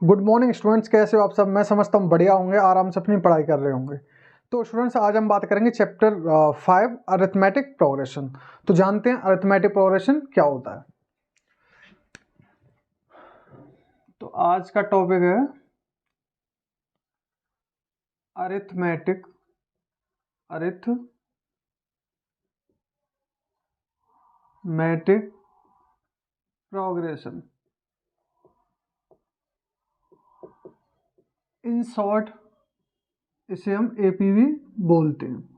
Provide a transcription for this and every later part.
Good morning students, कैसे हो आप सब। मैं समझता हूँ बढ़िया होंगे, आराम से अपनी पढ़ाई कर रहे होंगे। तो स्टूडेंट्स, आज हम बात करेंगे चैप्टर 5 अरिथमेटिक प्रोग्रेशन। तो जानते हैं अरिथमेटिक प्रोग्रेशन क्या होता है। तो आज का टॉपिक है अरिथमेटिक प्रोग्रेशन। इन शॉर्ट इसे हम एपीवी बोलते हैं।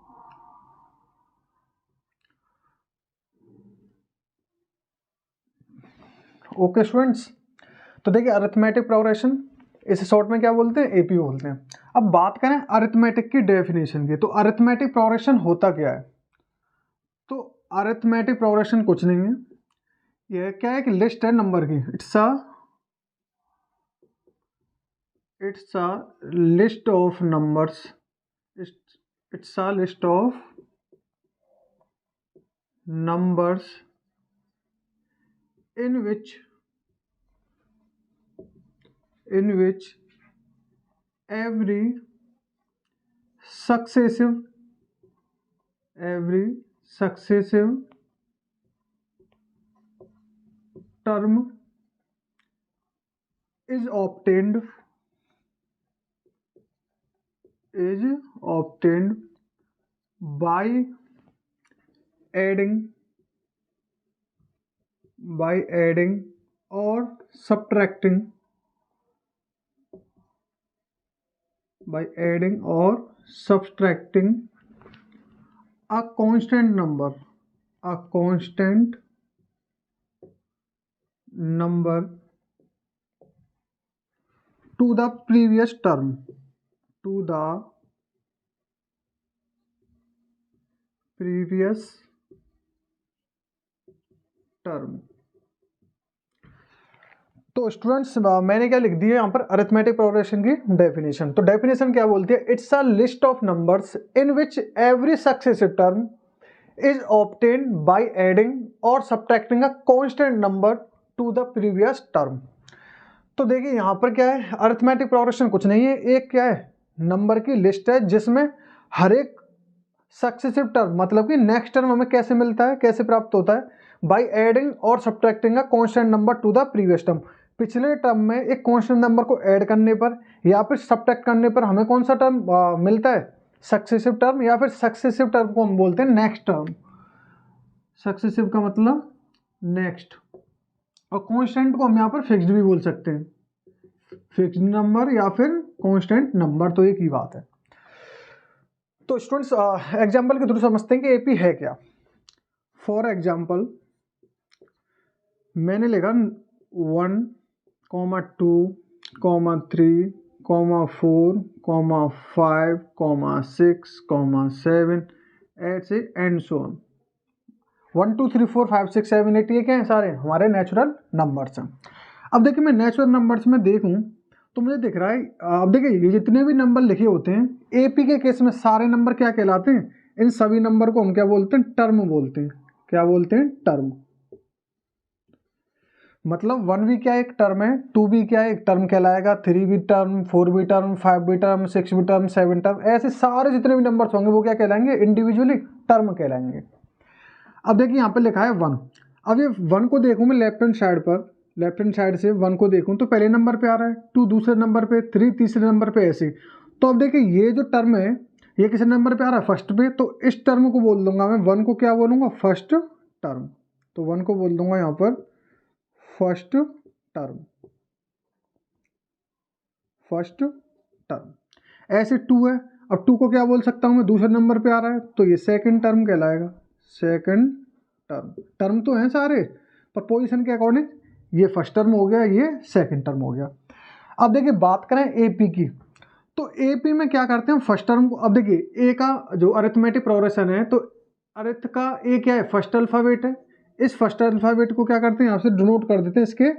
ओके स्टूडेंट्स, तो देखिए अरिथमेटिक प्रोग्रेशन इसे शॉर्ट में क्या बोलते हैं, एपी बोलते हैं। अब बात करें अरिथमेटिक की डेफिनेशन की, तो अरिथमेटिक प्रोग्रेशन होता क्या है। तो अरिथमेटिक प्रोग्रेशन कुछ नहीं है, यह क्या है कि लिस्ट है नंबर की। It's a list of numbers. It's a list of numbers in which every successive term is obtained by adding or subtracting a constant number to the previous term तो स्टूडेंट्स, मैंने क्या लिख दिया यहाँ पर arithmetic progression की definition. तो definition क्या बोलती है, it's a list of numbers in which every successive term is obtained by adding और subtracting a constant number to the previous term. तो देखिए यहाँ पर क्या है, अरिथमेटिक प्रोग्रेशन कुछ नहीं है, एक क्या है, नंबर की लिस्ट है जिसमें हर एक सक्सेसिव टर्म मतलब कि नेक्स्ट टर्म हमें कैसे मिलता है, कैसे प्राप्त होता है, बाय एडिंग और subtracting a constant number to the previous term. पिछले टर्म में एक कांस्टेंट नंबर को ऐड करने पर या फिर सब्ट्रैक्ट करने पर हमें कौन सा टर्म मिलता है, सक्सेसिव टर्म, या फिर सक्सेसिव टर्म को हम बोलते हैं नेक्स्ट टर्म। सक्सेसिव का मतलब नेक्स्ट, और कांस्टेंट को हम यहाँ पर फिक्स्ड भी बोल सकते हैं, फिक्स्ड नंबर या फिर कांस्टेंट नंबर, तो एक ही बात है। तो स्टूडेंट्स, एग्जाम्पल के थ्रू समझते हैं कि एपी है क्या। फॉर एग्जाम्पल मैंने लिखा 1, 2, 3, 4, 5, 6, 7, 8 एंड सो ऑन। 1 2 3 4 5 6 7 8 ये क्या है, सारे हमारे नेचुरल नंबर्स हैं। अब देखिए मैं नेचुरल नंबर्स में देखूं तो मुझे दिख रहा है, अब देखिए ये जितने भी नंबर लिखे होते हैं एपी के केस में सारे नंबर क्या कहलाते हैं, इन सभी नंबर को हम क्या बोलते हैं, टर्म बोलते हैं। क्या बोलते हैं, टर्म। मतलब 1 भी क्या एक टर्म है, 2 भी क्या एक टर्म कहलाएगा, 3 भी टर्म, 4 भी टर्म, 5 भी टर्म, 6 भी टर्म, 7 टर्म, ऐसे सारे जितने भी नंबर्स होंगे वो क्या कहलाएंगे, इंडिविजुअली टर्म कहलाएंगे। अब देखिए यहाँ पे लिखा है 1। अब ये 1 को देखूँ मैं लेफ्ट हैंड साइड पर, लेफ्ट हैंड साइड से 1 को देखूँ तो पहले नंबर पे आ रहा है, 2 दूसरे नंबर पे, 3 तीसरे नंबर पे, ऐसे। तो अब देखिए ये जो टर्म है ये किस नंबर पे आ रहा है, फर्स्ट पे। तो इस टर्म को बोल दूंगा मैं, 1 को क्या बोलूँगा, फर्स्ट टर्म। तो 1 को बोल दूंगा यहाँ पर फर्स्ट टर्म। ऐसे 2 है, अब 2 को क्या बोल सकता हूँ मैं, दूसरे नंबर पे आ रहा है तो ये सेकंड टर्म कहलाएगा, सेकंड टर्म। टर्म तो हैं सारे पर पोजीशन के अकॉर्डिंग, ये फर्स्ट टर्म हो गया, ये सेकंड टर्म हो गया। अब देखिए बात करें एपी की, तो एपी में क्या करते हैं, फर्स्ट टर्म को, अब देखिए ए का जो अरिथमेटिक प्रोग्रेशन है, तो अरिथ का ए क्या है, फर्स्ट अल्फाबेट है। इस फर्स्ट अल्फाबेट को क्या करते हैं, यहाँ से डिनोट कर देते हैं इसके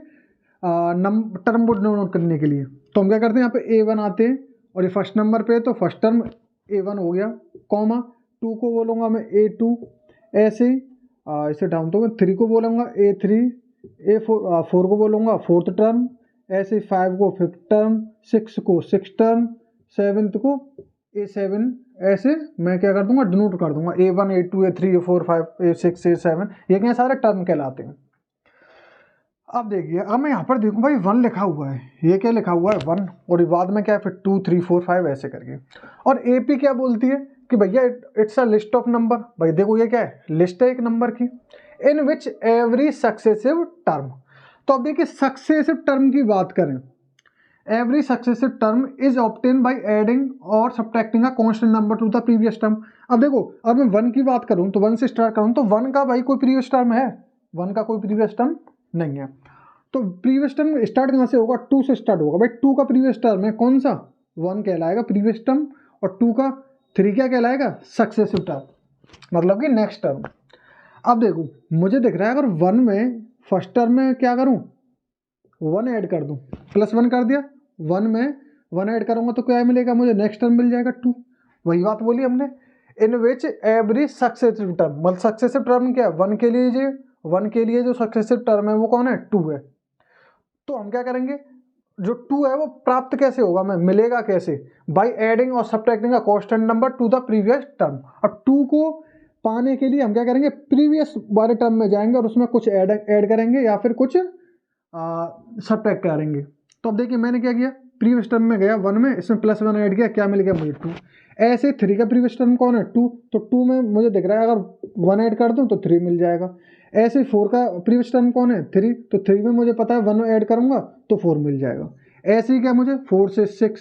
टर्म को डिनोट करने के लिए। तो हम क्या करते हैं, यहाँ पे A1 आते हैं और ये फर्स्ट नंबर पे है तो फर्स्ट टर्म A1 हो गया, कॉमा 2 को बोलूँगा मैं A2, ऐसे इसे डाउन तो मैं 3 को बोलूँगा A3, A4 को बोलूँगा फोर्थ टर्म, ऐसे 5 को 5th टर्म, 6 को 6th टर्म, 7th को A7, ऐसे मैं क्या कर दूंगा, डिनोट कर दूंगा A1 A2 A3 A4 5 A6 A7, ये क्या सारे टर्म कहलाते हैं। अब देखिए, अब मैं यहाँ पर देखूँ भाई 1 लिखा हुआ है, ये क्या लिखा हुआ है 1, और बाद में क्या है फिर 2 3 4 5 ऐसे करके। और AP क्या बोलती है कि भैया it's a list of number. भाई देखो ये क्या है, लिस्ट है एक नंबर की, in which every successive term. तो अब देखिए सक्सेसिव टर्म की बात करें, every successive term is obtain by adding और subtracting a constant number to the previous term. अब देखो, अब मैं 1 की बात करूं तो 1 से स्टार्ट करूं तो 1 का भाई कोई प्रीवियस टर्म है, 1 का कोई प्रीवियस टर्म नहीं है। तो प्रीवियस टर्म स्टार्ट कहाँ से होगा, 2 से स्टार्ट होगा। भाई 2 का प्रीवियस टर्म है कौन सा, 1 कहलाएगा प्रीवियस टर्म, और 2 का 3 क्या कहलाएगा, सक्सेसिव टर्म, मतलब कि नेक्स्ट टर्म। अब देखो मुझे दिख रहा है, अगर 1 में फर्स्ट टर्म में क्या करूं, 1 ऐड कर दूं, +1 कर दिया, 1 में 1 ऐड करूंगा तो क्या मिलेगा मुझे, नेक्स्ट टर्म मिल जाएगा 2। वही बात बोली हमने, इन विच एवरी सक्सेसिव टर्म, मतलब सक्सेसिव टर्म क्या है, 1 के लिए जो सक्सेसिव टर्म है वो कौन है, 2 है। तो हम क्या करेंगे, जो 2 है वो प्राप्त कैसे होगा, मैं मिलेगा कैसे, बाय एडिंग और subtracting a constant number to the previous term. अब 2 को पाने के लिए हम क्या करेंगे, प्रीवियस वाले टर्म में जाएंगे और उसमें कुछ ऐड करेंगे या फिर कुछ सब्ट्रैक्ट करेंगे। तो अब देखिए मैंने क्या किया, प्रीवियस टर्म में गया 1 में, इसमें +1 ऐड किया, क्या मिल गया मुझे 2। ऐसे 3 का प्रीवियस टर्म कौन है, 2, तो 2 में मुझे दिख रहा है अगर 1 ऐड कर दूं तो 3 मिल जाएगा। ऐसे 4 का प्रीवियस टर्म कौन है, 3, तो 3 में मुझे पता है 1 ऐड करूंगा तो 4 मिल जाएगा। ऐसे ही क्या मुझे 4 से 6,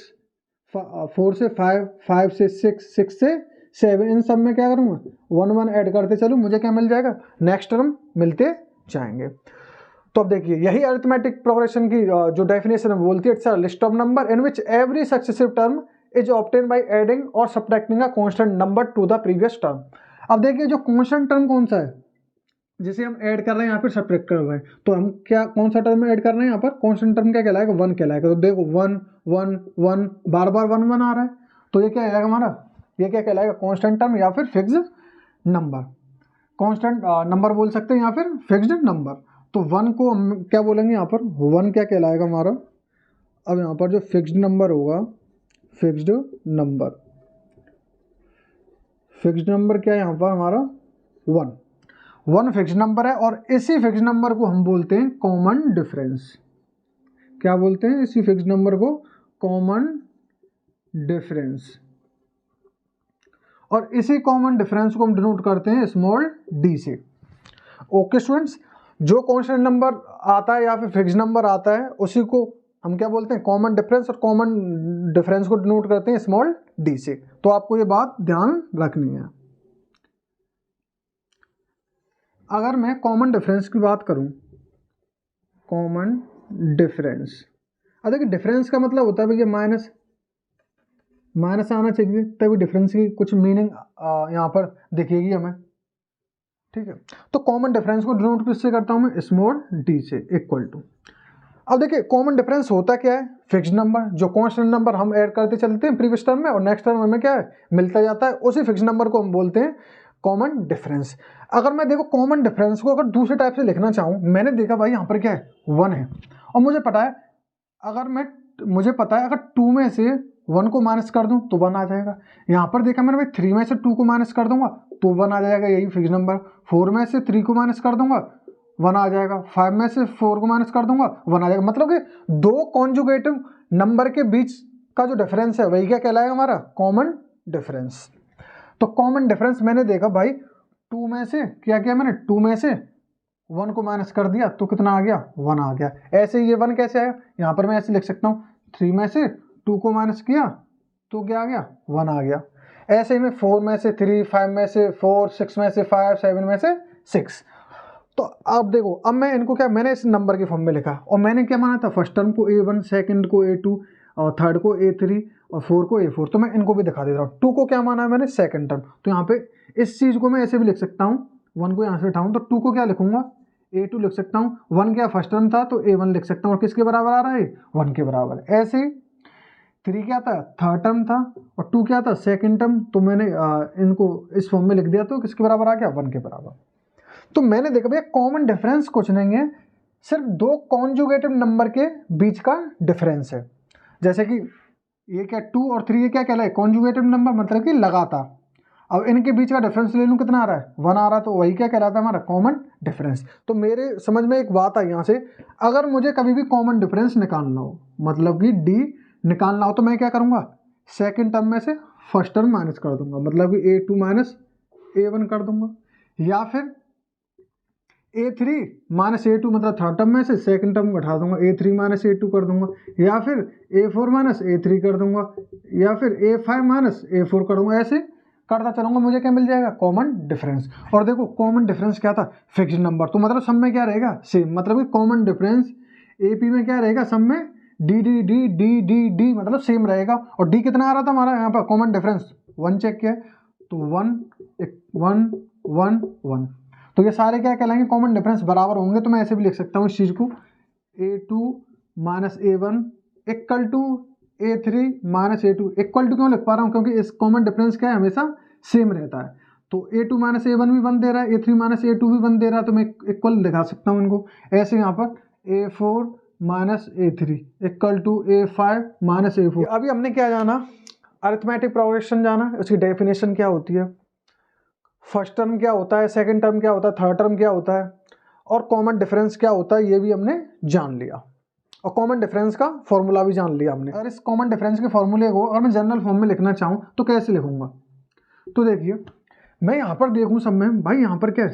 4 से 5, 5 से 6, 6 से 7, इन सब में क्या करूँगा, 1 1 ऐड करते चलूँ, मुझे क्या मिल जाएगा, नेक्स्ट टर्म मिलते जाएंगे। तो अब देखिए यही अरिथमेटिक प्रोग्रेशन की जो डेफिनेशन है बोलती है, it's a list of number in which every successive term is obtain by adding और subtracting a constant number to the previous term. अब देखिए जो कांस्टेंट टर्म कौन सा है, जिसे हम ऐड कर रहे हैं यहाँ पर सब्ट्रैक्ट कर रहे हैं, तो हम क्या कौन सा टर्म ऐड कर रहे हैं यहाँ पर, कांस्टेंट टर्म क्या कहलाएगा, 1 कहलाएगा। तो देखो 1 1 1 बार बार 1 1 आ रहा है, तो ये क्या आएगा हमारा, ये क्या कहलाएगा, कांस्टेंट टर्म या फिर फिक्स्ड नंबर। कांस्टेंट नंबर बोल सकते हैं या फिर फिक्स्ड नंबर। तो 1 को हम क्या बोलेंगे यहाँ पर, 1 क्या कहलाएगा हमारा। अब यहाँ पर जो फिक्स्ड नंबर होगा, फिक्स्ड नंबर क्या है यहाँ पर हमारा, 1 फिक्स्ड नंबर है, और इसी फिक्स्ड नंबर को हम बोलते हैं कॉमन डिफरेंस। क्या बोलते हैं, इसी फिक्स्ड नंबर को कॉमन डिफरेंस, और इसी कॉमन डिफरेंस को हम डिनोट करते हैं स्मॉल d से। ओके स्टूडेंट्स, जो कांस्टेंट नंबर आता है या फिर फिक्स्ड नंबर आता है उसी को हम क्या बोलते हैं, कॉमन डिफरेंस, और कॉमन डिफरेंस को डिनोट करते हैं स्मॉल d से। तो आपको ये बात ध्यान रखनी है। अगर मैं कॉमन डिफरेंस की बात करूं, कॉमन डिफरेंस, अब देखिए डिफरेंस का मतलब होता है भैया माइनस आना चाहिए, तभी डिफरेंस की कुछ मीनिंग यहाँ पर दिखेगी हमें, ठीक है। तो कॉमन डिफरेंस को डिनोट किससे करता हूँ मैं, स्मॉल d से, इक्वल टू। अब देखिए कॉमन डिफरेंस होता क्या है, फिक्स्ड नंबर, जो कांस्टेंट नंबर हम ऐड करते चलते हैं प्रीवियस टर्म में और नेक्स्ट टर्म में क्या है मिलता जाता है, उसी फिक्स्ड नंबर को हम बोलते हैं कॉमन डिफरेंस। अगर मैं देखो कॉमन डिफरेंस को अगर दूसरे टाइप से लिखना चाहूँ, मैंने देखा भाई यहाँ पर क्या है 1 है, और मुझे पता है अगर 2 में से 1 को माइनस कर दूं तो 1 आ जाएगा। यहाँ पर देखा मैंने भाई 3 में से 2 को माइनस कर दूंगा तो 1 आ जाएगा, यही फिक्स नंबर। 4 में से 3 को माइनस कर दूंगा 1 आ जाएगा, 5 में से 4 को माइनस कर दूंगा 1 आ जाएगा। मतलब कि दो कॉन्जुगेटिव नंबर के बीच का जो डिफरेंस है वही क्या कहलाएगा हमारा, कॉमन डिफरेंस। तो कॉमन डिफरेंस मैंने देखा भाई 2 में से क्या किया मैंने, 2 में से 1 को माइनस कर दिया तो कितना आ गया, 1 आ गया। ऐसे ये 1 कैसे आया, यहाँ पर मैं ऐसे लिख सकता हूँ 3 में से 2 को माइनस किया तो क्या आ गया, 1 आ गया। ऐसे ही में 4 में से 3, 5 में से 4, 6 में से 5, 7 में से 6। तो अब देखो, अब मैं इनको क्या, मैंने इस नंबर के फॉर्म में लिखा और मैंने क्या माना था, फर्स्ट टर्म को A1, सेकंड को A2 और थर्ड को A3 और 4 को A4। तो मैं इनको भी दिखा देता हूँ। 2 को क्या माना है मैंने, सेकंड टर्म। तो यहाँ पे इस चीज़ को मैं ऐसे भी लिख सकता हूँ, 1 को यहाँ से उठाऊँ तो 2 को क्या लिखूंगा, A2 लिख सकता हूँ। 1 क्या फर्स्ट टर्म था तो A1 लिख सकता हूँ, और किसके बराबर आ रहा है, 1 के बराबर। ऐसे 3 क्या था, थर्ड टर्म था, और 2 क्या था, सेकंड टर्म। तो मैंने इनको इस फॉर्म में लिख दिया तो किसके बराबर आ गया, 1 के बराबर। तो मैंने देखा भैया कॉमन डिफरेंस कुछ नहीं है, सिर्फ दो कॉन्जुगेटिव नंबर के बीच का डिफरेंस है। जैसे कि ये क्या 2 और 3 ये क्या कहलाए, कॉन्जुगेटिव नंबर, मतलब कि लगातार। अब इनके बीच का डिफरेंस ले लूँ, कितना आ रहा है, 1 आ रहा है, तो वही क्या कहलाता है हमारा कॉमन डिफरेंस। तो मेरे समझ में एक बात आई यहाँ से, अगर मुझे कभी भी कॉमन डिफरेंस निकालना हो, मतलब कि डी निकालना हो, तो मैं क्या करूँगा, सेकेंड टर्म में से फर्स्ट टर्म माइनस कर दूंगा, मतलब कि A2 माइनस A1 कर दूंगा, या फिर A3 माइनस A2 मतलब थर्ड टर्म में से सेकंड टर्म घटा दूंगा, A3 माइनस A2 कर दूंगा, या फिर A4 माइनस A3 कर दूंगा, या फिर A5 माइनस A4 कर दूंगा। ऐसे करता चलूंगा, मुझे क्या मिल जाएगा, कॉमन डिफरेंस। और देखो कॉमन डिफरेंस क्या था, फिक्स्ड नंबर, तो मतलब सब में क्या रहेगा, सेम, मतलब कि कॉमन डिफरेंस AP में क्या रहेगा, सब में D D D D D D मतलब सेम रहेगा। और डी कितना आ रहा था हमारा यहाँ पर कॉमन डिफरेंस, 1 चेक किया, तो 1 1 1 1, तो ये सारे क्या कहलाएंगे, कॉमन डिफरेंस बराबर होंगे। तो मैं ऐसे भी लिख सकता हूँ इस चीज़ को, A2 minus A1 equal to A3 minus A2। Equal to क्यों लिख पा रहा हूँ, क्योंकि इस कॉमन डिफरेंस क्या है, हमेशा सेम रहता है। तो A2 माइनस A1 भी 1 दे रहा है, A3 माइनस A2 भी 1 दे रहा है, तो मैं इक्वल दिखा सकता हूँ इनको। ऐसे यहाँ पर A4 minus A3 equal to A5 minus A4। अभी हमने क्या जाना, अरिथमेटिक प्रोग्रेशन जाना, उसकी डेफिनेशन क्या होती है, फर्स्ट टर्म क्या होता है, सेकंड टर्म क्या होता है, थर्ड टर्म क्या होता है, और कॉमन डिफरेंस क्या होता है, ये भी हमने जान लिया। और कॉमन डिफरेंस का फॉर्मूला भी जान लिया हमने। अगर इस कॉमन डिफरेंस के फॉर्मूले को अगर मैं जनरल फॉर्म में लिखना चाहूँ तो कैसे लिखूंगा, तो देखिए मैं यहाँ पर देखूँ सब में, भाई यहाँ पर क्या है,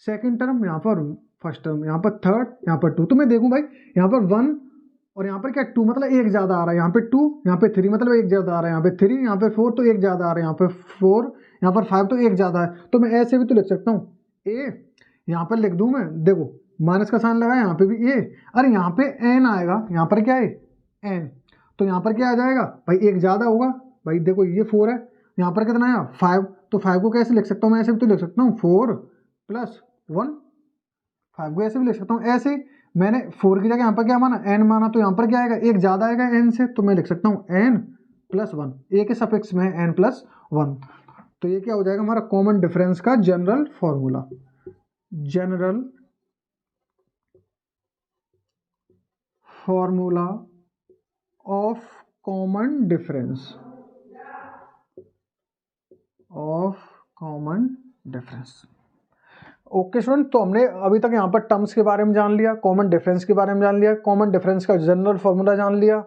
सेकेंड टर्म, यहाँ पर फर्स्ट टर्म, यहाँ पर थर्ड, यहाँ पर 2, तो मैं देखूँ भाई यहाँ पर 1 और यहाँ पर क्या 2, मतलब एक ज़्यादा आ रहा है, यहाँ पे 2, यहाँ पे 3 मतलब एक ज़्यादा आ रहा है, यहाँ पे 3, यहाँ पे 4 तो एक ज़्यादा आ रहा है, यहाँ पे 4, यहाँ पर 5 तो एक ज़्यादा है। तो मैं ऐसे भी तो लिख सकता हूँ, ए यहाँ पर लिख दूँ मैं, देखो माइनस का साइन लगा, यहाँ पे भी ए, अरे यहाँ पे एन आएगा, यहाँ पर क्या है एन, तो यहाँ पर क्या आ जाएगा भाई, एक ज़्यादा होगा, भाई देखो ये 4 है, यहाँ पर कितना आया 5, तो 5 को कैसे लिख सकता हूँ मैं, ऐसे भी तो लिख सकता हूँ 4 प्लस 1, 5 को ऐसे भी लिख सकता हूँ। ऐसे मैंने 4 की जगह यहाँ पर क्या माना, n माना, तो यहाँ पर क्या आएगा, एक ज़्यादा आएगा n से, तो मैं लिख सकता हूँ n प्लस 1, ए के सफिक्स में n प्लस 1। तो ये क्या हो जाएगा हमारा कॉमन डिफरेंस का general formula, general formula of common difference, of common difference. Okay student, तो हमने अभी तक यहाँ पर टर्म्स के बारे में जान लिया, कॉमन डिफरेंस के बारे में जान लिया, कॉमन डिफरेंस का जनरल फॉर्मूला जान लिया,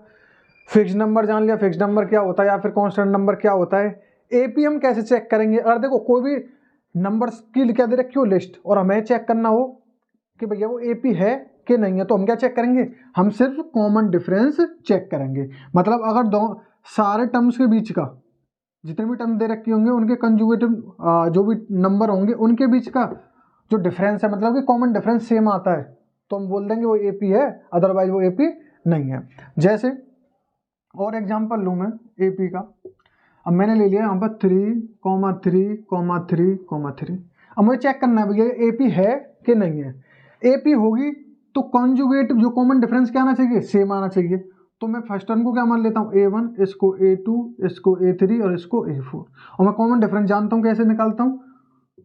फिक्स्ड नंबर जान लिया, फिक्स्ड नंबर क्या होता है या फिर कांस्टेंट नंबर क्या होता है, एपी हम कैसे चेक करेंगे। अगर देखो कोई भी नंबर्स की क्या दे रखी हो लिस्ट, और हमें चेक करना हो कि भैया वो एपी है कि नहीं है, तो हम क्या चेक करेंगे, हम सिर्फ कॉमन डिफरेंस चेक करेंगे। मतलब अगर दो सारे टर्म्स के बीच का जितने भी टर्म दे रखे होंगे उनके कंजुगेटिव जो भी नंबर होंगे उनके बीच का जो डिफरेंस है, मतलब कि कॉमन डिफरेंस सेम आता है, तो हम बोल देंगे वो एपी है, अदरवाइज वो एपी नहीं है। जैसे और एग्जांपल लूँ मैं एपी का, अब मैंने ले लिया यहाँ पर 3,3,3,3। अब मुझे चेक करना है भैया एपी है कि नहीं है। एपी होगी तो कॉन्जुगेट जो कॉमन डिफरेंस क्या आना चाहिए, सेम आना चाहिए। तो मैं फर्स्ट टर्म को क्या मान लेता हूँ A1, इसको A2, इसको A3 और इसको A4, और मैं कॉमन डिफरेंस जानता हूँ, कैसे निकालता हूँ,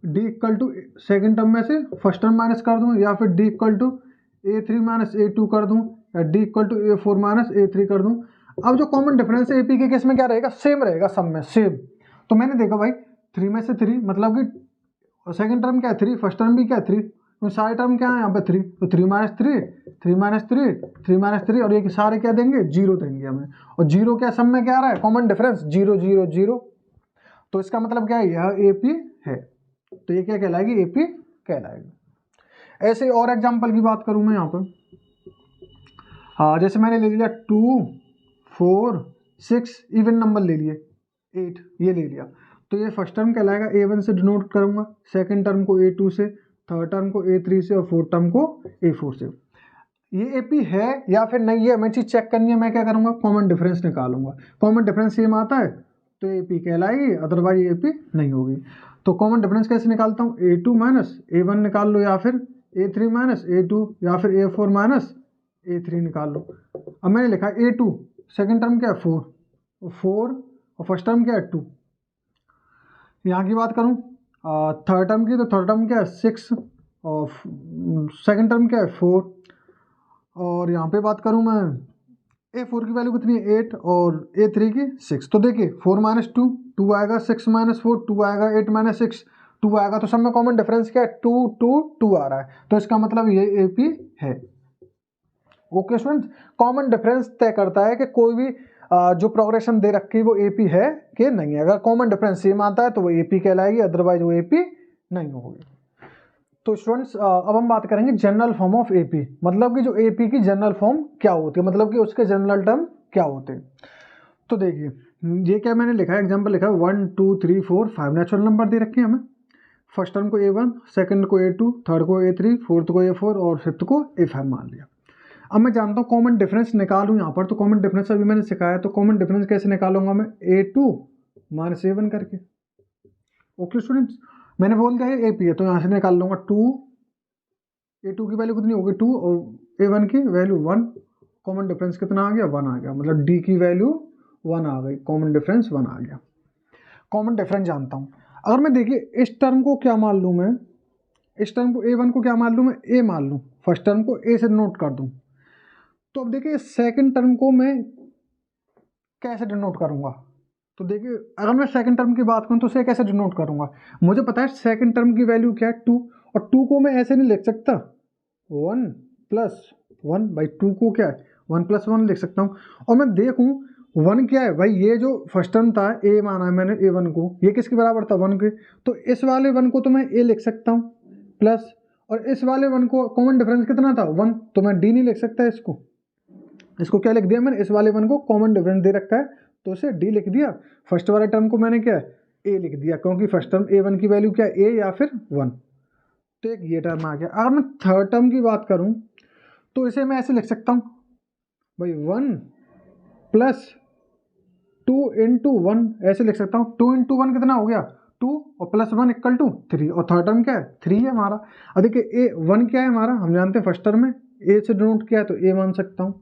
D equal to second term में से फर्स्ट टर्म माइनस कर दूँ, या फिर D equal to A3 minus A2 कर दूँ, या D equal to A4 minus A3 कर दूँ। अब जो कॉमन डिफरेंस है एपी के केस में क्या रहेगा, सेम रहेगा, सब में सेम। तो मैंने देखा भाई 3 में से 3 मतलब कि सेकंड टर्म क्या है 3, फर्स्ट टर्म भी क्या है 3, तो सारे टर्म क्या है यहाँ पे 3, तो 3 माइनस 3, 3 माइनस 3, 3 माइनस 3, और ये सारे क्या देंगे, 0 देंगे हमें। और 0 क्या सब में क्या आ रहा है, कॉमन डिफरेंस 0 0 0, तो इसका मतलब क्या है, यह एपी है, तो ये क्या कहलाएगी, एपी कहलाएगी। ऐसे और एग्जाम्पल की बात करूँ मैं यहाँ पर, हाँ जैसे मैंने ले लिया 2 4 6, इवन नंबर ले लिए 8, ये ले लिया, तो ये फर्स्ट टर्म कहलाएगा, A1 से डिनोट करूंगा, सेकंड टर्म को A2 से, थर्ड टर्म को A3 से, और फोर्थ टर्म को A4 से। ये एपी है या फिर नहीं है, मैं चीज़ चेक करनी है, मैं क्या करूंगा, कॉमन डिफरेंस निकालूंगा। कॉमन डिफरेंस सेम आता है तो एपी कहलाएगी, अदरवाइज एपी नहीं होगी। तो कॉमन डिफरेंस कैसे निकालता हूँ, A2 माइनस A1 निकाल लो, या फिर A3 माइनस A2, या फिर A4 माइनस A3 निकाल लो। अब मैंने लिखा A2, सेकेंड टर्म क्या है 4, और फर्स्ट टर्म क्या है 2। यहाँ की बात करूँ थर्ड टर्म की, तो थर्ड टर्म क्या है 6, और सेकेंड टर्म क्या है 4, और यहाँ पे बात करूँ मैं A4 की वैल्यू कितनी है 8 और A3 की 6। तो देखिए 4 माइनस 2 2 आएगा, 6 माइनस 4 2 आएगा, 8 माइनस 6 2 आएगा। तो सब में कॉमन डिफरेंस क्या है 2 2 2 आ रहा है, तो इसका मतलब ये AP है। ओके स्टूडेंट्स, कॉमन डिफरेंस तय करता है कि कोई भी जो प्रोग्रेशन दे रखी है वो AP है कि नहीं है। अगर कॉमन डिफरेंस सेम आता है तो वो AP कहलाएगी, अदरवाइज वो AP नहीं होगी। तो स्टूडेंट्स अब हम बात करेंगे जनरल फॉर्म ऑफ AP, मतलब कि जो AP की जनरल फॉर्म क्या होती है, मतलब कि उसके जनरल टर्म क्या होते हैं। तो देखिए ये क्या मैंने लिखा है, एग्जांपल लिखा है 1 2 3 4 5 नेचुरल नंबर दे रखे हैं हमें। फर्स्ट टर्म को A1, सेकंड को A2, थर्ड को A3, फोर्थ को A4 और फिफ्थ को A5 मान लिया। अब मैं जानता हूँ कॉमन डिफरेंस निकालूं यहाँ पर, तो कॉमन डिफरेंस अभी मैंने सिखाया, तो कॉमन डिफरेंस कैसे निकालूंगा मैं A2 माइनस A1 करके। ओके स्टूडेंट्स, मैंने बोल दिया है AP है तो यहाँ से निकाल लूंगा 2, A2 की वैल्यू कितनी होगी 2 और A1 की वैल्यू 1। कॉमन डिफरेंस कितना आ गया 1 आ गया, मतलब D की वैल्यू 1 आ गई, कॉमन डिफरेंस 1 आ गया। कॉमन डिफरेंस जानता हूँ। अगर मैं देखिए इस टर्म को क्या मान लूँ मैं, इस टर्म को A1 को क्या मान लूँ मैं A मान लूँ, फर्स्ट टर्म को A से नोट कर दूँ। तो अब देखिए सेकंड टर्म को मैं कैसे डिनोट करूँगा। तो देखिए अगर मैं सेकंड टर्म की बात करूँ तो उसे कैसे डिनोट करूँगा, मुझे पता है सेकंड टर्म की वैल्यू क्या है 2, और 2 को मैं ऐसे नहीं लिख सकता 1 प्लस 1 बाई 2 को क्या है 1 प्लस 1 लिख सकता हूँ। और मैं देखूँ 1 क्या है भाई, ये जो फर्स्ट टर्म था A माना है मैंने A1 को, ये किसके बराबर था 1 के, तो इस वाले 1 को तो मैं A लिख सकता हूँ प्लस, और इस वाले 1 को कॉमन डिफरेंस कितना था 1, तो मैं D नहीं लिख सकता इसको क्या लिख दिया मैंने, इस वाले 1 को कॉमन डिफरेंस दे रखा है तो उसे D लिख दिया। फर्स्ट वाले टर्म को मैंने क्या A लिख दिया, क्योंकि फर्स्ट टर्म A1 की वैल्यू क्या A या फिर 1। तो एक ये टर्म आ गया। अगर मैं थर्ड टर्म की बात करूं तो इसे मैं ऐसे लिख सकता हूं भाई 1 प्लस 2 इंटू 1, ऐसे लिख सकता हूं 2 इंटू 1 कितना हो गया 2 और प्लस 1 इक्वल टू 3, और थर्ड टर्म क्या है 3 है हमारा। अब देखिए A1 क्या है हमारा, हम जानते हैं फर्स्ट टर्म में A से डिनोट किया है तो A मान सकता हूँ,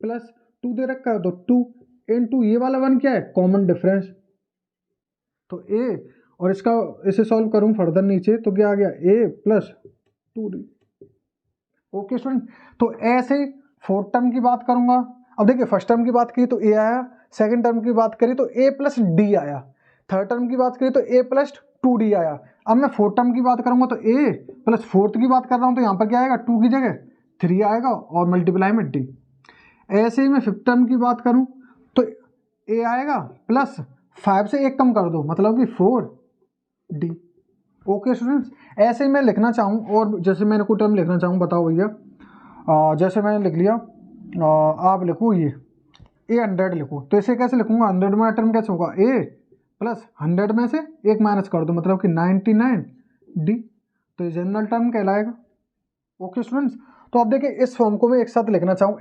प्लस 2 दे रखा है तो 2 इंटू ये वाला 1 क्या है कॉमन डिफरेंस, तो A, और इसका इसे सॉल्व करूं फर्दर नीचे तो क्या आ गया A plus 2D। Okay student, तो ऐसे फोर्थ टर्म की बात करूंगा। अब देखिए फर्स्ट टर्म की बात की तो A आया, सेकंड टर्म की बात करी तो A प्लस D आया, थर्ड टर्म की बात करी तो A प्लस 2D आया। अब मैं फोर्थ टर्म की बात करूंगा तो A प्लस फोर्थ की बात कर रहा हूं तो यहाँ पर क्या आएगा 2 की जगह 3 आएगा और मल्टीप्लाई में D। ऐसे ही मैं फिफ्थ टर्म की बात करूं तो A आएगा प्लस 5 से 1 कम कर दो मतलब कि 4D। ओके स्टूडेंट्स, ऐसे ही मैं लिखना चाहूँ, और जैसे मैंने कोई टर्म लिखना चाहूँ बताओ भैया, जैसे मैंने लिख लिया आप लिखो ये A100 लिखो, तो इसे कैसे लिखूंगा 100 में टर्म कैसे होगा A प्लस 100 में से 1 माइनस कर दो मतलब कि 99D, तो ये जनरल टर्म कहलाएगा। ओके स्टूडेंट्स, तो अब देखिए इस फॉर्म को मैं एक साथ लिखना चाहूँ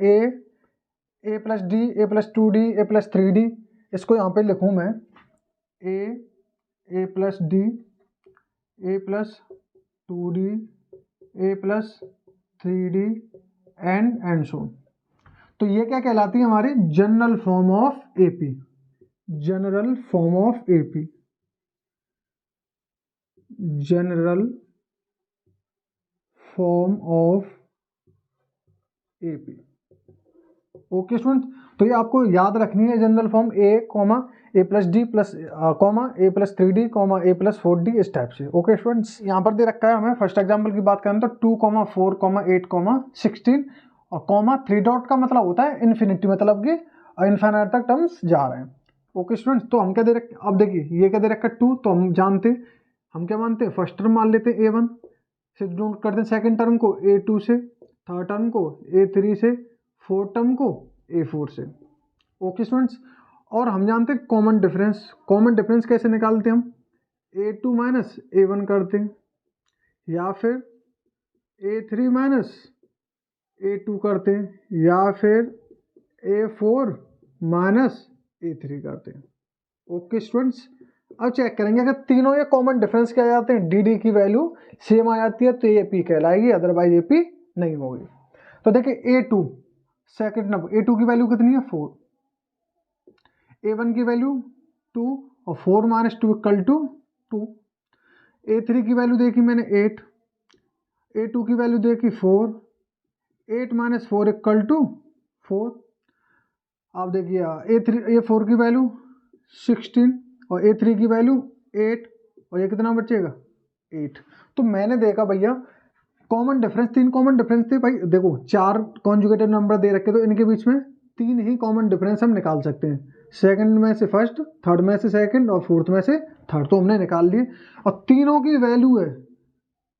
A plus D, A plus 2D, A plus 3D, इसको यहाँ पे लिखूँ मैं A plus D, A plus 2D, A plus 3D and so. तो ये क्या कहलाती है हमारी general form of AP, general form of AP, general form of AP। Okay student, तो ये आपको याद रखनी है general form A plus D plus A plus 3D A plus 4D इस टाइप से। ओके स्टूडेंट्स, यहाँ पर दे रखा है हमें फर्स्ट एग्जाम्पल की बात करें तो 2, 4, 8, 16 और कॉमा 3 डॉट का मतलब होता है इन्फिनिटी, मतलब कि इन्फिनिटी तक टर्म्स जा रहे हैं। ओके स्टूडेंट्स, तो हम क्या दे रखे, अब देखिए ये क्या दे रखा है 2, तो हम जानते हम क्या मानते हैं फर्स्ट टर्म मान लेते हैं A1 से, नोट करते हैं सेकंड टर्म को A2 से, थर्ड टर्म को A3 से, फोर्थ टर्म को A4 से। ओके स्टूडेंट्स, और हम जानते हैं कॉमन डिफरेंस कैसे निकालते हैं हम A2 माइनस A1 करते हैं, या फिर A3 माइनस A2 करते हैं, या फिर A4 माइनस A3 करते हैं। ओके स्टूडेंट्स, अब चेक करेंगे अगर तीनों ये कॉमन डिफरेंस क्या आ जाते हैं DD की वैल्यू सेम आ जाती है तो ये AP कहलाएगी, अदरवाइज AP नहीं होगी। तो देखिए A2 सेकंड नंबर, A2 की वैल्यू कितनी है 4, A1 की वैल्यू 2 और 4 माइनस 2 इक्वल टू 2, A3 की वैल्यू देखी मैंने 8, A2 की वैल्यू देखी 4, 8 माइनस 4 इक्वल टू 4। आप देखिए A4 की वैल्यू 16 और A3 की वैल्यू 8 और ये कितना बचेगा 8। तो मैंने देखा भैया कॉमन डिफरेंस, 3 कॉमन डिफरेंस थे भाई। देखो 4 कॉन्जुगेटिव नंबर दे रखे तो इनके बीच में 3 ही कॉमन डिफरेंस हम निकाल सकते हैं, सेकंड में से फर्स्ट, थर्ड में से सेकंड और फोर्थ में से थर्ड। तो हमने निकाल लिए और तीनों की वैल्यू है,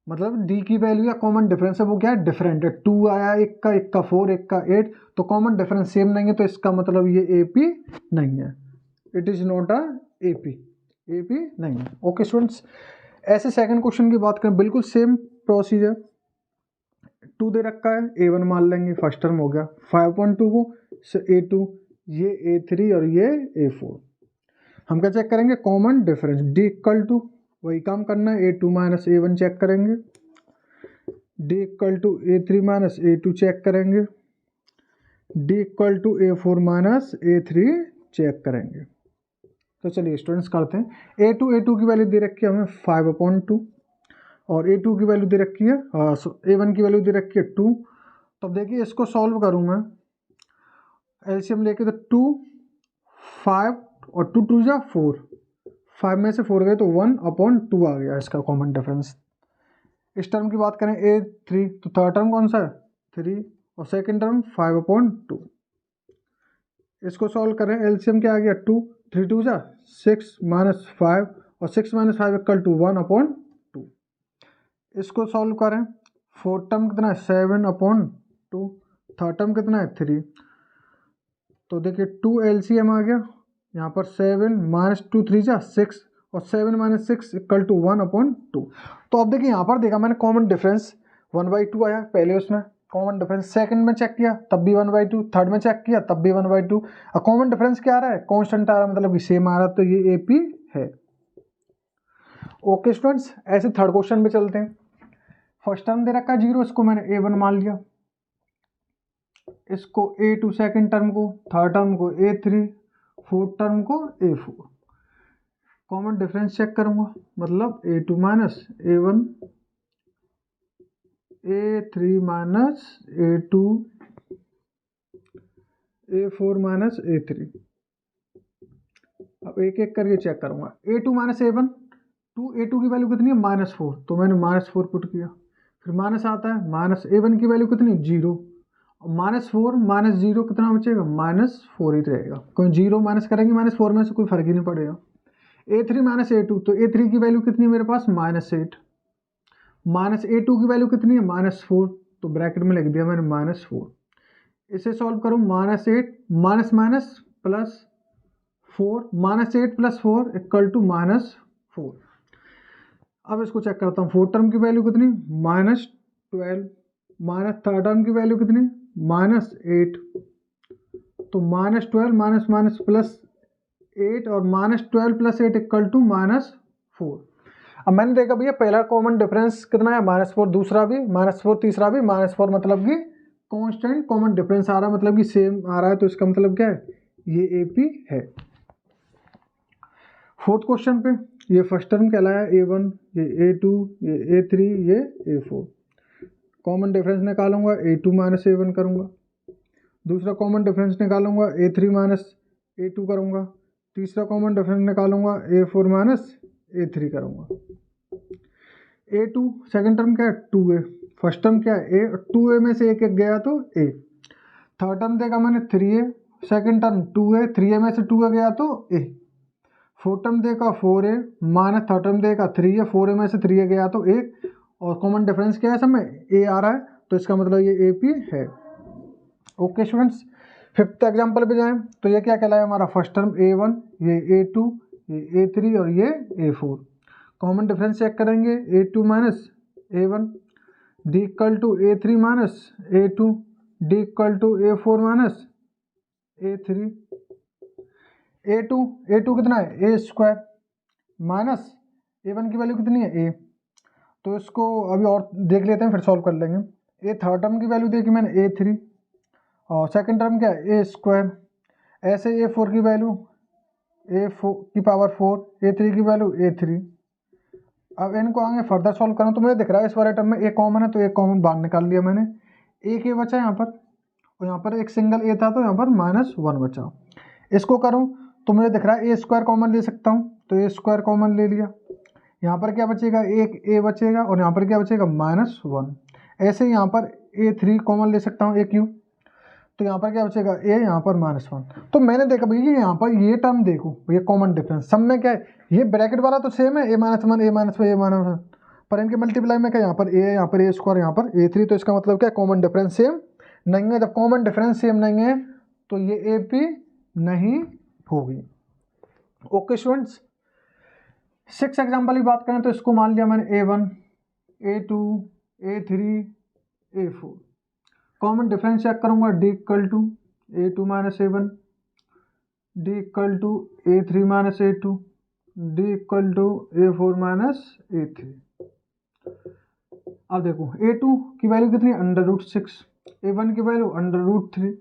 मतलब डी की वैल्यू या कॉमन डिफरेंस है वो क्या है, डिफरेंट है। 2 आया एक का 4, एक का 8, तो कॉमन डिफरेंस सेम नहीं है, तो इसका मतलब ये AP नहीं है, it is not a AP नहीं है। ओके स्टूडेंट्स, ऐसे सेकंड क्वेश्चन की बात करें, बिल्कुल सेम प्रोसीजर। 2 दे रखा है, A1 मान लेंगे, फर्स्ट टर्म हो गया। 5.2 को A2, ये A3 और ये A4। हम क्या चेक करेंगे, common difference, D equal to, वही काम करना है, A2 माइनस A1 चेक करेंगे, D equal to A3 minus A2 check करेंगे, D equal to A4 minus A3 check करेंगे। तो चलिए स्टूडेंट्स करते हैं। A2 की वैल्यू दे रखी है हमें 5/2 और A2 की वैल्यू दे रखी है A1 की वैल्यू दे रखी है 2। तो अब देखिए इसको सॉल्व करूँ मैं, एलसीएम लेके, तो 2 5 और 2 2 जा 4, 5 में से 4 गए तो 1/2 आ गया इसका कॉमन डिफरेंस। इस टर्म की बात करें A3, तो थर्ड टर्म कौन सा है 3 और सेकंड टर्म 5/2। इसको सॉल्व करें, एलसीएम क्या आ गया 2, 3 2 जा 6 माइनस 5 और 6 माइनस 5 इक्वल टू 1/2। इसको सॉल्व करें, फोर्थ टर्म कितना है 7/2, थर्ड टर्म कितना है 3। तो देखिए 2 एलसीएम आ गया यहाँ पर, 7 माइनस 2 3 जा 6 और 7 माइनस 6 इक्वल टू 1/2। तो अब देखिए यहाँ पर देखा मैंने कॉमन डिफरेंस 1/2 आया पहले, उसमें कॉमन डिफरेंस सेकंड में चेक किया तब भी 1/2, थर्ड में चेक किया तब भी 1/2। और कॉमन डिफरेंस क्या आ रहा है, कांस्टेंट आ रहा है, मतलब कि सेम आ रहा है, तो ये AP है। ओके स्टूडेंट्स, ऐसे थर्ड क्वेश्चन पे चलते हैं। फर्स्ट टर्म दे रखा है 0, इसको मैंने A1 मान लिया, इसको A2 सेकंड टर्म को, थर्ड टर्म को A3, फोर्थ टर्म को A4। कॉमन डिफरेंस चेक करूंगा, मतलब A2 minus A1, A3 minus A2, A4 minus A3। अब एक एक करके चेक करूंगा। A2 माइनस A1, A2 की वैल्यू कितनी है -4, तो मैंने -4 पुट किया। फिर माइनस आता है, माइनस A1 की वैल्यू कितनी 0, -4 माइनस 0 कितना बचेगा -4 ही रहेगा, कोई 0 माइनस करेंगे -4 में से कोई फर्क ही नहीं पड़ेगा। A3 माइनस A2, तो A3 की वैल्यू कितनी है मेरे पास -8, माइनस A2 की वैल्यू कितनी है -4, तो ब्रैकेट में लिख दिया मैंने -4। इसे सॉल्व करूँ, -8 minus minus plus 4, -8 plus 4 equal to -4। अब इसको चेक करता हूँ, फोर्थ टर्म की वैल्यू कितनी -12, माइनस थर्ड टर्म की वैल्यू कितनी -8, तो -12 माइनस माइनस प्लस 8 और -12 प्लस 8 इक्वल टू -4। अब मैंने देखा भैया पहला कॉमन डिफरेंस कितना है -4, दूसरा भी -4, तीसरा भी -4, मतलब कि कांस्टेंट कॉमन डिफरेंस आ रहा है, मतलब कि सेम आ रहा है, तो इसका मतलब क्या है, ये AP है। फोर्थ क्वेश्चन पे ये फर्स्ट टर्म कहलाया A1, ये A2, ये A3, ये A4। कॉमन डिफरेंस निकालूंगा, A2 माइनस A1 करूंगा, दूसरा कॉमन डिफरेंस निकालूंगा A3 माइनस A2 करूंगा, तीसरा कॉमन डिफरेंस निकालूंगा A4 माइनस A3 करूंगा। A2 सेकंड टर्म क्या है 2A, फर्स्ट टर्म क्या है A, 2A में से एक एक गया तो A। थर्ड टर्म देखा मैंने 3A, second term 2A, 3A में से 2A गया तो A। फोर्थ टर्म देखा 4A, माइनस थर्ड टर्म देखा 3A, 4A में से 3A गया तो 1, और कॉमन डिफरेंस क्या है सब में A आ रहा है, तो इसका मतलब ये AP है। ओके स्टूडेंट्स, फिफ्थ एग्जांपल पे जाएं, तो ये क्या कहलाया हमारा, फर्स्ट टर्म A1, ये A2, ये A3 और ये A4। कॉमन डिफरेंस चेक करेंगे, A2 minus A1, D equal to A3 minus A2, D equal to A4 minus A3। A2 कितना है A स्क्वायर, माइनस A1 की वैल्यू कितनी है A, तो इसको अभी और देख लेते हैं फिर सॉल्व कर लेंगे। A थर्ड टर्म की वैल्यू देखी मैंने A3, और सेकंड टर्म क्या है A स्क्वायर, ऐसे A4 की वैल्यू A4 की पावर 4, A3 की वैल्यू A3। अब इनको आगे फर्दर सॉल्व करूँ तो मुझे दिख रहा है इस वाले टर्म में A कॉमन है, तो A कॉमन बाहर निकाल लिया मैंने, एक ए बचा यहाँ पर, और यहाँ पर एक सिंगल ए था तो यहाँ पर -1 बचा। इसको करूँ तो मुझे दिख रहा है ए स्क्वायर कॉमन ले सकता हूँ, तो ए स्क्वायर कॉमन ले लिया। यहाँ पर क्या बचेगा, एक ए बचेगा, और यहाँ पर क्या बचेगा -1। ऐसे ही यहाँ पर A3 कॉमन ले सकता हूँ, AQ, तो यहाँ पर क्या बचेगा ए, यहाँ पर -1। तो मैंने देखा भैया यहाँ पर ये टर्म देखो, ये कॉमन डिफरेंस सब में क्या है, ये ब्रैकेट वाला तो सेम है A-1 A-1 A-1, पर इनके मल्टीप्लाई में क्या यहाँ पर ए, यहाँ पर ए स्क्वायर, यहाँ पर A3, तो इसका मतलब क्या कॉमन डिफरेंस सेम नहीं है। जब कॉमन डिफरेंस सेम नहीं है तो ये AP नहीं होगी। ओके स्टूडेंट्स, 6 एग्जाम्पल की बात करें तो इसको मान लिया मैंने A1 A2 A3 A4। Common difference check करूंगा, D = A2 - A1, D = A3 - A2, D = A4 - A3। अब देखो A2 की वैल्यू कितनी, √6, A1 की वैल्यू √3,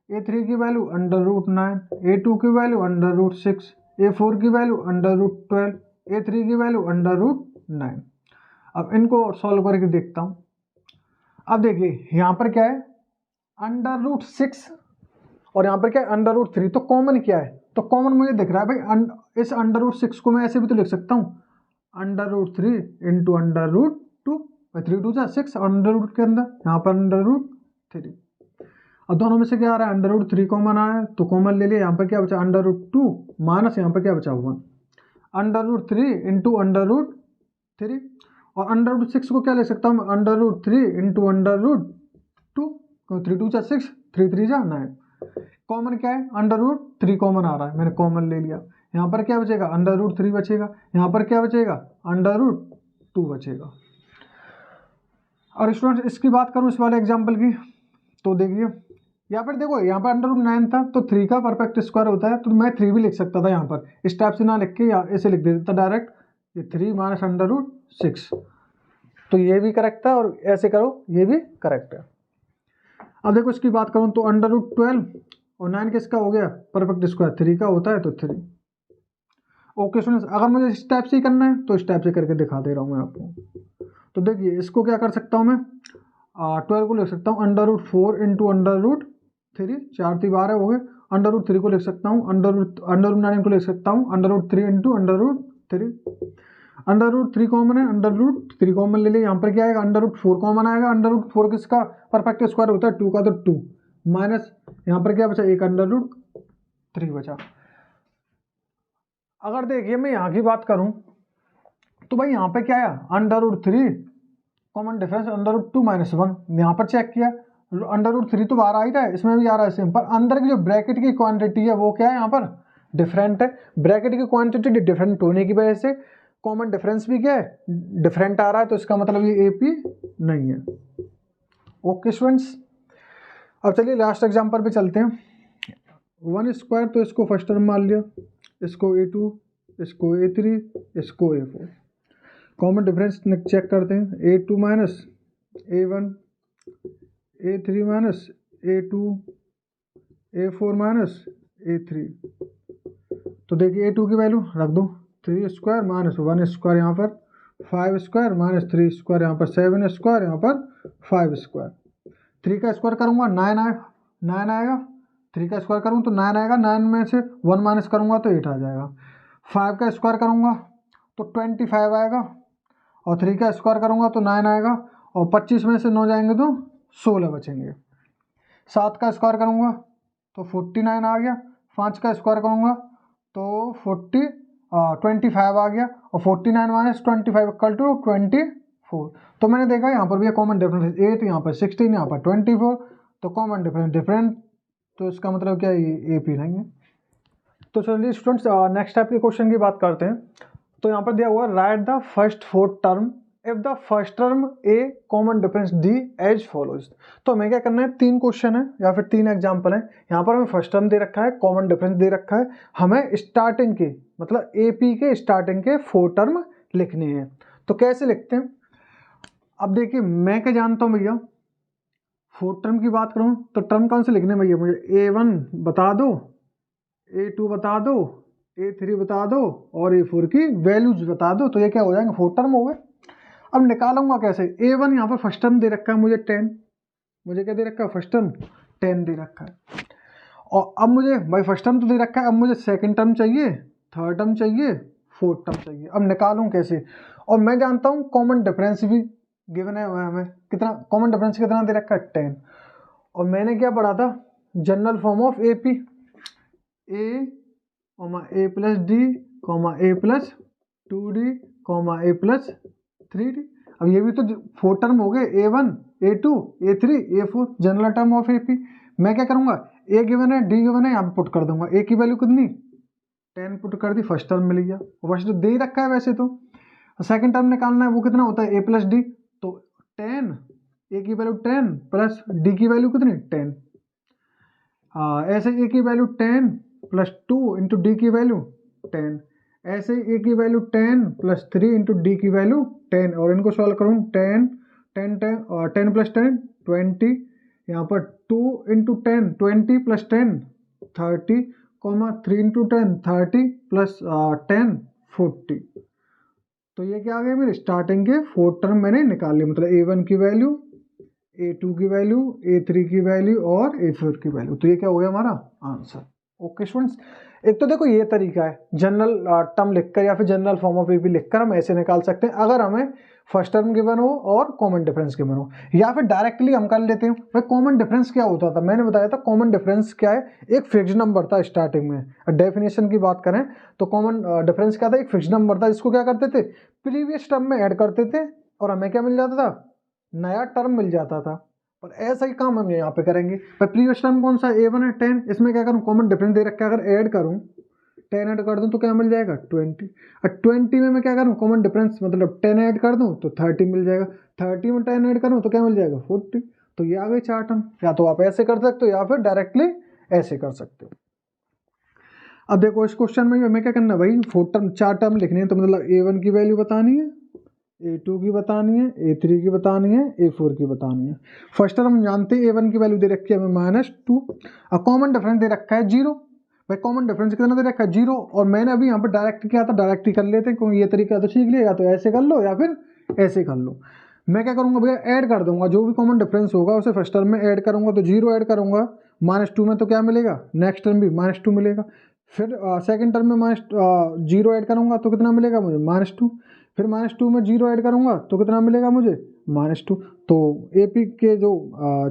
A3 की वैल्यू √9, A2 की वैल्यू √6, A4 की वैल्यू √12, A3 की वैल्यू √9। अब इनको सॉल्व करके देखता हूँ। अब देखिए यहाँ पर क्या है, √6 और यहाँ पर क्या है √3, तो कॉमन क्या है, तो कॉमन मुझे दिख रहा है भाई इस √6 को मैं ऐसे भी तो लिख सकता हूँ, √3 × √2, 3 × 2 = 6, √ के अंदर यहाँ पर √3। अब दोनों में से क्या आ रहा है, √3 कॉमन आ रहा है, तो कॉमन ले लिया। यहाँ पर क्या बचा, √2 माइनस यहाँ पर क्या बचा, 1, √3 × √3, और √6 को क्या ले सकता हूँ, √3 × √2, 3 × 2 = 6, 3 × 3 = 9। कॉमन क्या है, √3 कॉमन आ रहा है, मैंने कॉमन ले लिया। यहाँ पर क्या बचेगा, √3 बचेगा, यहाँ पर क्या बचेगा, √2 बचेगा। और स्टूडेंट्स इसकी बात करूँ इस वाले एग्जाम्पल की, तो देखिए यहाँ पर देखो, यहाँ पर √9 था तो 3 का परफेक्ट स्क्वायर होता है, तो मैं 3 भी लिख सकता था यहाँ पर, इस टाइप से ना लिख के या ऐसे लिख देता डायरेक्ट, ये 3 - √6, तो ये भी करेक्ट है, और ऐसे करो ये भी करेक्ट है। अब देखो इसकी बात करूँ तो √12 और 9 किसका हो गया, परफेक्ट स्क्वायर 3 का होता है, तो 3। ओके स्टूडेंट्स, अगर मुझे इस टाइप से ही करना है तो इस टाइप से करके दिखा दे रहा हूँ मैं आपको। तो देखिए इसको क्या कर सकता हूँ मैं, 12 को लिख सकता हूँ √4 × √3, 4 × 12 हो गए, √3 को लिख सकता हूँ, √9 को लिख सकता हूँ √3 × √3, √3 कॉमन है, √3 कॉमन ले लिया। यहाँ पर क्या आएगा, √4 कॉमन आएगा, √4 किसका परफेक्ट स्क्वायर होता है, 2 का, तो 2 माइनस यहाँ पर क्या बचा, एक √3 बचा। अगर देखिए मैं यहाँ की बात करूँ तो भाई यहाँ पे क्या है, √3 कॉमन डिफरेंस, √2 - 1, यहाँ पर चेक किया, √3 तो बाहर आ ही रहा है, इसमें भी आ रहा है सेम, पर अंदर की जो ब्रैकेट की क्वांटिटी है वो क्या है, यहाँ पर डिफरेंट है। ब्रैकेट की क्वांटिटी डिफरेंट होने की वजह से कॉमन डिफरेंस भी क्या है, डिफरेंट आ रहा है, तो इसका मतलब ये AP नहीं है। ओके स्टूडेंट्स, अब चलिए लास्ट एग्जांपल पे चलते हैं। 1 स्क्वायर, तो इसको फर्स्ट टर्म मान लिया, इसको A2, इसको A3, इसको A4। कॉमन डिफरेंस चेक करते हैं, A2 - A1, A3 - A2, A4 - A3। तो देखिए A2 की वैल्यू रख दो, 3 स्क्वायर - 1 स्क्वायर, यहाँ पर 5 स्क्वायर - 3 स्क्वायर, यहाँ पर 7 स्क्वायर, यहाँ पर 5 स्क्वायर। 3 का स्क्वायर करूँगा 9 आएगा, 3 का स्क्वायर करूँ तो 9 आएगा, 9 में से 1 माइनस करूँगा तो 8 आ जाएगा। 5 का स्क्वायर करूँगा तो 25 आएगा, और 3 का स्क्वायर करूँगा तो 9 आएगा, और 25 में से 9 जाएंगे तो 16 बचेंगे। 7 का स्क्वायर करूँगा तो 49 आ गया, 5 का स्क्वायर करूँगा तो 25 आ गया, और 49 - 25 = 24। तो मैंने देखा यहाँ पर भी कॉमन डिफरेंस 8, यहाँ पर 16, यहाँ पर 24, तो कॉमन डिफरेंस डिफरेंट, तो इसका मतलब क्या है, ये AP नहीं है। तो चलिए स्टूडेंट्स नेक्स्ट टाइप के क्वेश्चन की बात करते हैं। तो यहाँ पर दिया हुआ right the first 4 term if the first term A common difference D as follows. तो हमें क्या करना है, 3 क्वेश्चन है या फिर 3 एग्जाम्पल है। यहाँ पर हमें फर्स्ट टर्म दे रखा है, कॉमन डिफरेंस दे रखा है, हमें स्टार्टिंग के मतलब AP के स्टार्टिंग के 4 टर्म लिखने हैं। तो कैसे लिखते हैं, अब देखिए मैं क्या जानता हूँ भैया, 4 टर्म की बात करूँ तो टर्म कौन से लिखने भैया, मुझे A1 बता दो, A2 बता दो, A3 बता दो, और A4 की वैल्यूज बता दो, तो ये क्या हो जाएंगे, 4 टर्म हो गए। अब निकालूंगा कैसे, A1 यहाँ पर फर्स्ट टर्म दे रखा है मुझे 10, मुझे क्या दे रखा है, फर्स्ट टर्म 10 दे रखा है। और अब मुझे भाई फर्स्ट टर्म तो दे रखा है, अब मुझे सेकंड टर्म चाहिए, थर्ड टर्म चाहिए, फोर्थ टर्म चाहिए। अब निकालूं कैसे? और मैं जानता हूँ कॉमन डिफरेंस भी गिवन है हमें, कितना कॉमन डिफरेंस कितना दे रखा है, 10। और मैंने क्या पढ़ा था, general form of A P, A plus D A plus 2d A plus 3d। अब ये भी तो 4 टर्म हो गए, A1 A2 A3 A4 general term of AP। मैं क्या करूंगा, ए गिवन है, डी गिवन है, यहाँ पे पुट कर दूंगा। ए की वैल्यू कितनी, 10 पुट कर दी, फर्स्ट टर्म मिल गया। फर्स्ट तो दे ही रखा है वैसे तो। सेकंड टर्म निकालना है, वो कितना होता है, ए प्लस डी। तो 10, ए की वैल्यू 10 प्लस डी की वैल्यू कितनी 10। ऐसे ए की वैल्यू 10 प्लस 2 इंटू डी की वैल्यू 10। ऐसे ए की वैल्यू 10 प्लस 3 इंटू डी की वैल्यू 10। और इनको सॉल्व करूँ 10 10 10 और 10 प्लस 10 20। यहाँ पर 2 इंटू 10 20 प्लस 10 30 3 इंटू 10 30 प्लस 10 40। तो ये क्या आ गया, मेरे स्टार्टिंग के 4 टर्म मैंने निकाल लिए। मतलब A1 की वैल्यू, A2 की वैल्यू, A3 की वैल्यू और A4 की वैल्यू। तो ये क्या हो गया हमारा आंसर। ओके स्टूडेंट्स, एक तो देखो ये तरीका है, जनरल टर्म लिखकर या फिर जनरल फॉर्म ऑफ एपी लिखकर हम ऐसे निकाल सकते हैं, अगर हमें फर्स्ट टर्म गिवन हो और कॉमन डिफरेंस गिवन हो। या फिर डायरेक्टली हम कर लेते हैं। भाई कॉमन डिफरेंस क्या होता था, मैंने बताया था कॉमन डिफरेंस क्या है, एक फिक्स्ड नंबर था स्टार्टिंग में। डेफिनेशन की बात करें तो कॉमन डिफरेंस क्या था, एक फिक्स्ड नंबर था, जिसको क्या करते थे, प्रीवियस टर्म में ऐड करते थे और हमें क्या मिल जाता था, नया टर्म मिल जाता था। और ऐसा ही काम हम यहाँ पे करेंगे। भाई प्रीवियस टर्म कौन सा, A1 है 10, इसमें क्या करूँ, कॉमन डिफरेंस दे रखा है, अगर ऐड करूँ 10 ऐड कर दूँ तो क्या मिल जाएगा 20। और 20 में मैं क्या करूँ, कॉमन डिफरेंस मतलब 10 ऐड कर दूँ तो 30 मिल जाएगा। 30 में 10 ऐड करूँ तो क्या मिल जाएगा 40। तो ये आ गए 4 टर्म। या तो आप ऐसे कर सकते हो या फिर डायरेक्टली ऐसे कर सकते हो। अब देखो इस क्वेश्चन में हमें क्या करना है भाई, 4 टर्म लिखने हैं। तो मतलब A1 की वैल्यू बतानी है, A2 की बतानी है, A3 की बतानी है, A4 की बतानी है। फर्स्ट टर्म हम जानते हैं A1 की वैल्यू दे रखी है हमें -2 और कॉमन डिफरेंस दे रखा है 0। भाई कॉमन डिफरेंस कितना दे रखा है 0। और मैंने अभी यहाँ पर डायरेक्ट किया था, डायरेक्ट ही कर लेते हैं क्योंकि ये तरीका तो सीख लिया, या तो ऐसे कर लो या फिर ऐसे कर लो। मैं क्या करूँगा भैया, ऐड कर दूंगा, जो भी कॉमन डिफरेंस होगा उसे फर्स्ट टर्म में ऐड करूँगा। तो 0 ऐड करूँगा, -2 में तो क्या मिलेगा, नेक्स्ट टर्म भी -2 मिलेगा। फिर सेकंड टर्म में -0 ऐड करूँगा तो कितना मिलेगा मुझे, -2। फिर -2 में 0 ऐड करूँगा तो कितना मिलेगा मुझे, -2। तो AP के जो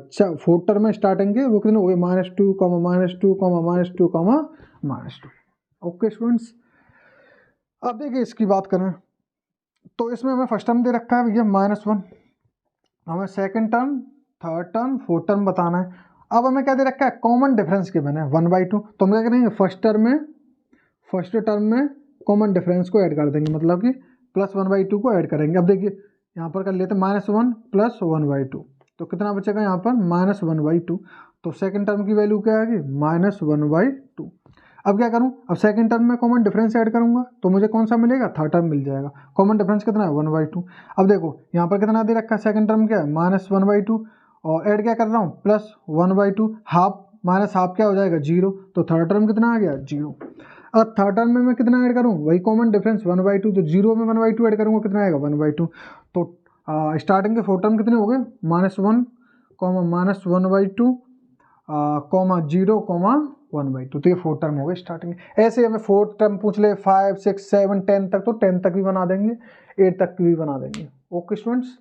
4 टर्म में स्टार्टिंग के वो कितने हो गए, -2, -2, -2, -2। ओके स्टूडेंट्स, अब देखिए इसकी बात करें तो इसमें हमें फर्स्ट टर्म दे रखा है भैया -1, हमें second term, third term, fourth term बताना है। अब हमें क्या दे रखा है, कॉमन डिफरेंस के बने 1/2। तो हम क्या करेंगे, फर्स्ट टर्म में कॉमन डिफरेंस को ऐड कर देंगे, मतलब कि +1/2 को ऐड करेंगे। अब देखिए यहाँ पर कर लेते हैं -1 + 1/2, तो कितना बचेगा यहाँ पर -1/2। तो सेकंड टर्म की वैल्यू क्या आएगी, -1/2। अब क्या करूँ, अब सेकंड टर्म में कॉमन डिफरेंस ऐड करूँगा तो मुझे कौन सा मिलेगा, थर्ड टर्म मिल जाएगा। कॉमन डिफरेंस कितना है 1/2। अब देखो यहाँ पर कितना दे रखा है, सेकंड टर्म क्या है -1/2 और ऐड क्या कर रहा हूँ +1/2, हाफ माइनस हाफ क्या हो जाएगा 0। तो थर्ड टर्म कितना आ गया 0। अब थर्ड टर्म में मैं कितना ऐड करूँ, वही कॉमन डिफरेंस 1/2। तो 0 में 1/2 ऐड करूँगा कितना आएगा 1/2। तो स्टार्टिंग के 4 टर्म कितने हो गए, -1, -1/2, -0, 1/2। तो ये 4 टर्म हो गए स्टार्टिंग। ऐसे हमें 4 टर्म पूछ ले, 5, 6, 7, 10 तक, तो 10 तक भी बना देंगे, 8 तक भी बना देंगे। Okay students.